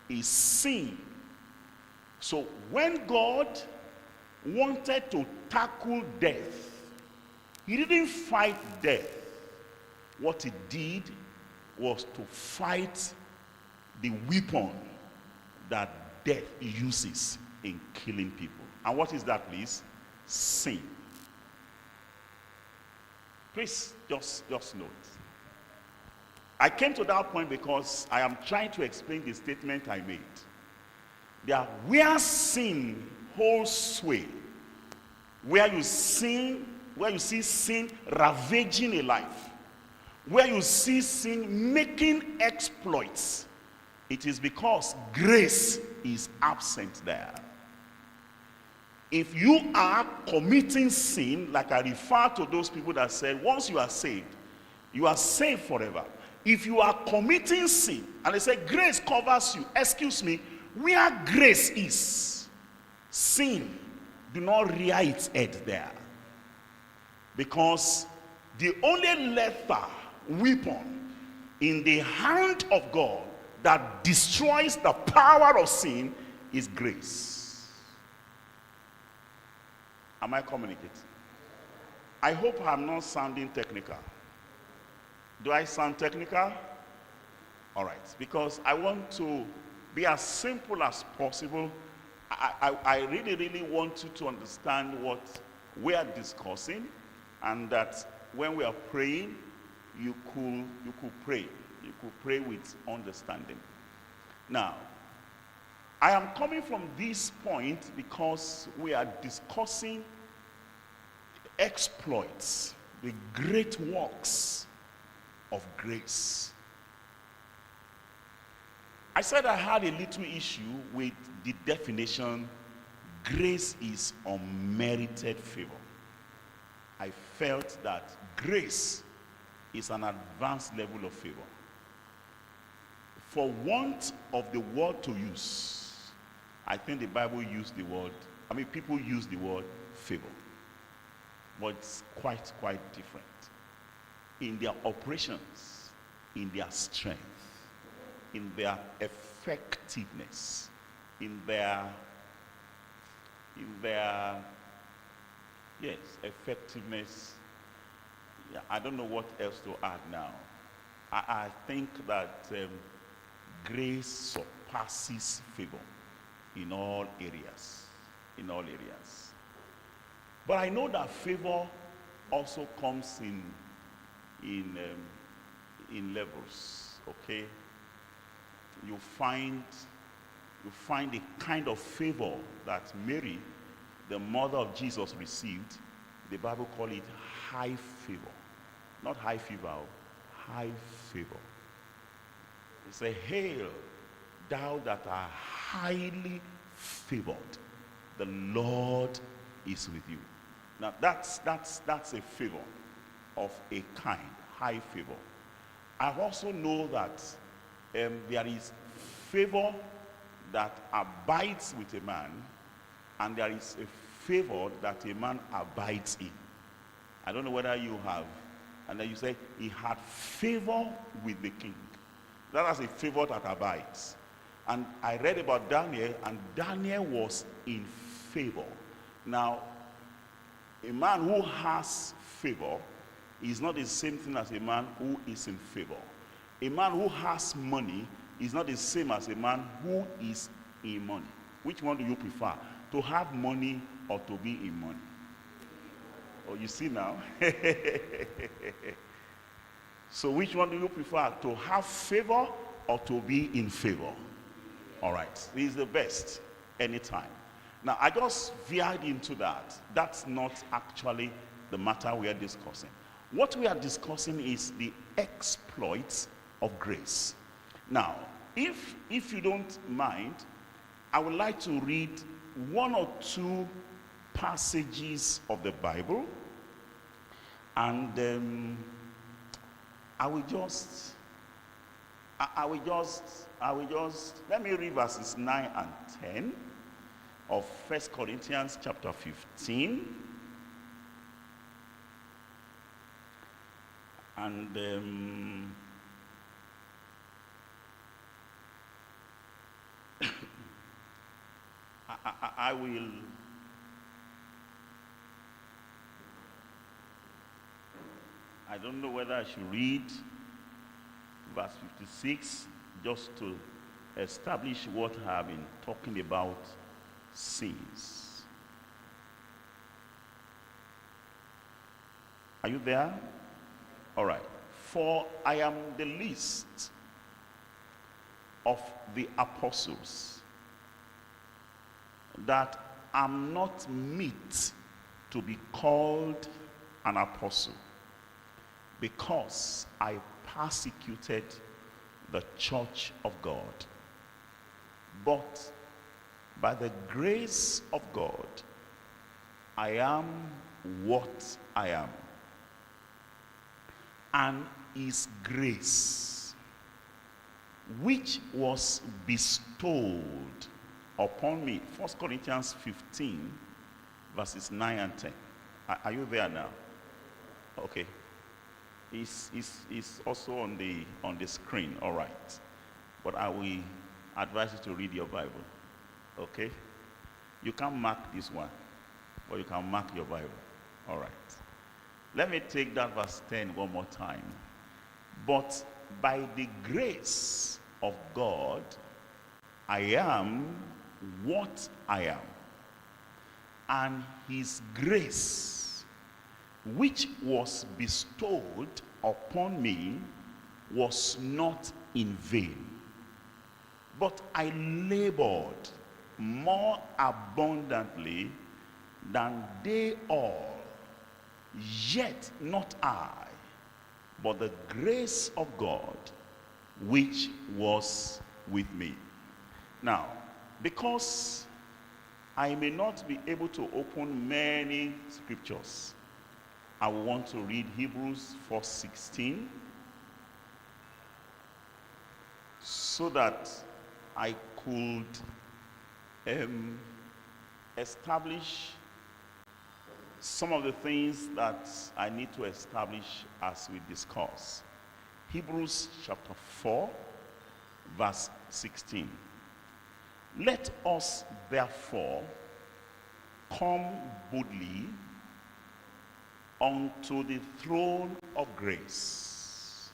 is sin. So when God wanted to tackle death, he didn't fight death. What he did was to fight the weapon that death uses in killing people. And what is that, please? Sin. Please just note. I came to that point because I am trying to explain the statement I made. That where sin holds sway, where you see sin ravaging a life, where you see sin making exploits, it is because grace is absent there. If you are committing sin, like I refer to those people that said, once you are saved forever. If you are committing sin, and they say grace covers you, excuse me, where grace is, sin do not rear its head there. Because the only lethal weapon in the hand of God that destroys the power of sin is grace. Am I communicating? I hope I'm not sounding technical. Do I sound technical? All right, because I want to be as simple as possible. I really want you to understand what we are discussing, and that when we are praying, you could pray. You could pray with understanding. Now, I am coming from this point because we are discussing exploits, the great works of grace. I said I had a little issue with the definition, grace is unmerited favor. I felt that grace is an advanced level of favor. For want of the word to use, I think the Bible used the word, people use the word favor. But it's quite different. In their operations, in their strength, in their effectiveness, in their effectiveness. Yeah, I don't know what else to add now. I think that grace surpasses favor in all areas. In all areas. But I know that favor also comes in levels. Okay, you find the kind of favor that Mary, the mother of Jesus, received. The Bible calls it high favor. Not high fever, high favor. It says, hail, thou that art highly favored. The Lord is with you. Now that's a favor of a kind, high favor. I also know that there is favor that abides with a man, and there is a favor that a man abides in. I don't know whether you have, and then you say he had favor with the king. That is a favor that abides. And I read about Daniel, and Daniel was in favor. Now, a man who has favor is not the same thing as a man who is in favor. A man who has money is not the same as a man who is in money. Which one do you prefer? To have money or to be in money? Oh, you see now? So which one do you prefer? To have favor or to be in favor? All right, this is the best anytime. Now, I just veered into that. That's not actually the matter we are discussing. What we are discussing is the exploits of grace. Now, if you don't mind, I would like to read one or two passages of the Bible, and I will just let me read verses 9 and 10 of 1 Corinthians chapter 15. And I will I don't know whether I should read verse 56 just to establish what I have been talking about since. Are you there? All right. For I am the least of the apostles, that am not meet to be called an apostle, because I persecuted the church of God. But by the grace of God, I am what I am. And his grace, which was bestowed upon me. 1 Corinthians 15, verses 9 and 10. Are you there now? Okay. It's also on the screen, all right. But I will advise you to read your Bible, okay? You can't mark this one, but you can mark your Bible, all right. Let me take that verse 10 one more time. But by the grace of God, I am what I am. And his grace, which was bestowed upon me, was not in vain. But I labored more abundantly than they all. Yet not I, but the grace of God which was with me. Now, because I may not be able to open many scriptures, I want to read Hebrews 4:16 so that I could establish some of the things that I need to establish as we discuss. Hebrews chapter 4, verse 16. Let us therefore come boldly unto the throne of grace,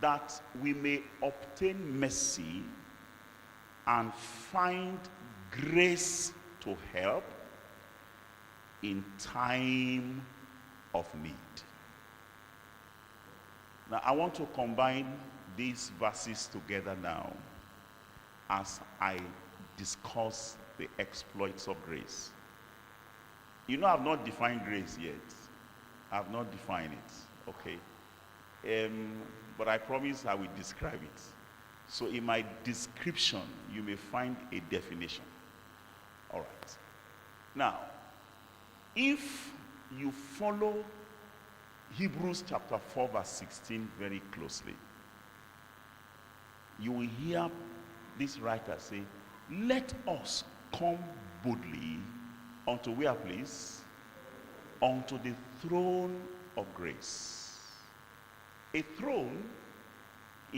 that we may obtain mercy and find grace to help in time of need. Now I want to combine these verses together now as I discuss the exploits of grace. You know, I've not defined grace yet. I've not defined it, okay? But I promise I will describe it. So in my description, you may find a definition. All right. Now, if you follow Hebrews chapter 4, verse 16 very closely, you will hear this writer say, let us come boldly unto where, please? Unto the throne of grace. A throne